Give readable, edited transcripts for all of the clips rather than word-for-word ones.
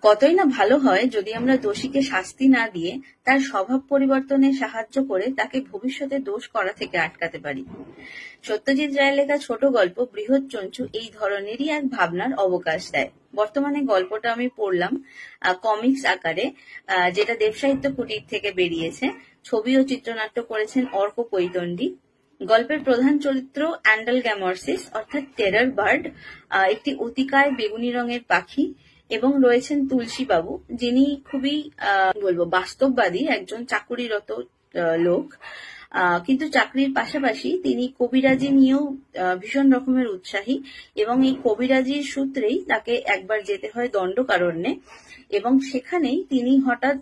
কতই না ভালো হয় যদি আমরা দোষীকে শাস্তি না দিয়ে তার স্বভাব পরিবর্তনে সাহায্য করে তাকে ভবিষ্যতে দোষ করা থেকে আটকাতে পারি। সত্যজিৎ রায়ের লেখা ছোট গল্প বৃহৎ চঞ্চু এই ধরনেরই এক ভাবনার অবকাশ দেয়। বর্তমানে গল্পটা আমি পড়লাম কমিক্স আকারে, যেটা দেবসাহিত্য কুটির থেকে বেরিয়েছে। ছবি ও চিত্রনাট্য করেছেন অর্ক কৈতন্ডী। গল্পের প্রধান চরিত্র অ্যান্ডাল গ্যামরসিস অর্থাৎ টেরর বার্ড, একটি অতিকায় বেগুনি রঙের পাখি, এবং রয়েছেন তুলসী বাবু, যিনি খুবই বাস্তববাদী একজন চাকুরিরত লোক, কিন্তু চাকরির পাশাপাশি তিনি কবিরাজি নিয়েও ভীষণ রকমের উৎসাহী, এবং এই কবিরাজির সূত্রেই তাকে একবার যেতে হয় দণ্ডকারণ্যে, এবং সেখানেই তিনি হঠাৎ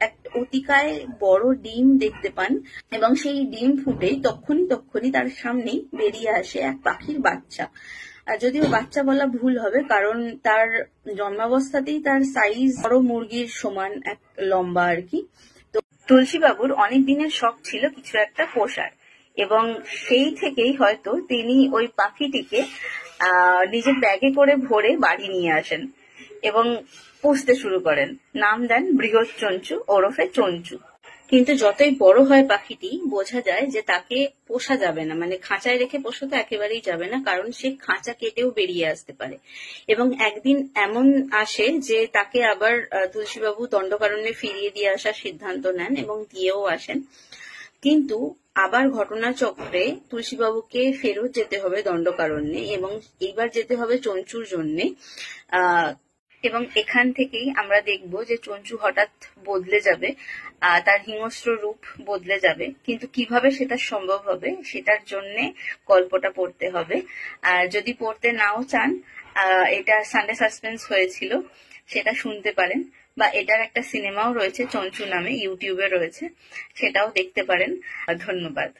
এক অতিকায় বড় ডিম দেখতে পান, এবং সেই ডিম ফুটে তক্ষুনি তার সামনেই বেরিয়ে আসে এক পাখির বাচ্চা। যদিও বাচ্চা বলা ভুল হবে, কারণ তার জন্মাবস্থাতেই তার সাইজ বড় মুরগির সমান এক লম্বা আর কি। তো তুলসীবাবুর অনেক দিনের শখ ছিল কিছু একটা পোষার, এবং সেই থেকেই হয়তো তিনি ওই পাখিটিকে নিজের ব্যাগে করে ভরে বাড়ি নিয়ে আসেন এবং পুষতে শুরু করেন। নাম দেন বৃহৎ চঞ্চু ওরফে চঞ্চু। কিন্তু যতই বড় হয় পাখিটি, বোঝা যায় যে তাকে পোষা যাবে না, মানে খাঁচায় রেখে পোষা তো একেবারেই যাবে না, কারণ সে খাঁচা কেটেও বেরিয়ে আসতে পারে। এবং একদিন এমন আসে যে তাকে আবার তুলসীবাবু দণ্ডকারণ্যে ফিরিয়ে দিয়ে আসার সিদ্ধান্ত নেন এবং দিয়েও আসেন। কিন্তু আবার ঘটনাচক্রে তুলসীবাবুকে ফেরত যেতে হবে দণ্ডকারণ্যে, এবং এইবার যেতে হবে চঞ্চুর জন্যে। এবং এখান থেকেই আমরা দেখব যে চঞ্চু হঠাৎ বদলে যাবে, তার হিংস্র রূপ বদলে যাবে। কিন্তু কিভাবে সেটা সম্ভব হবে, সেটার জন্য গল্পটা পড়তে হবে। আর যদি পড়তে নাও চান, এটা সানডে সাসপেন্স হয়েছিল, সেটা শুনতে পারেন, বা এটার একটা সিনেমাও রয়েছে চঞ্চু নামে, ইউটিউবে রয়েছে, সেটাও দেখতে পারেন। ধন্যবাদ।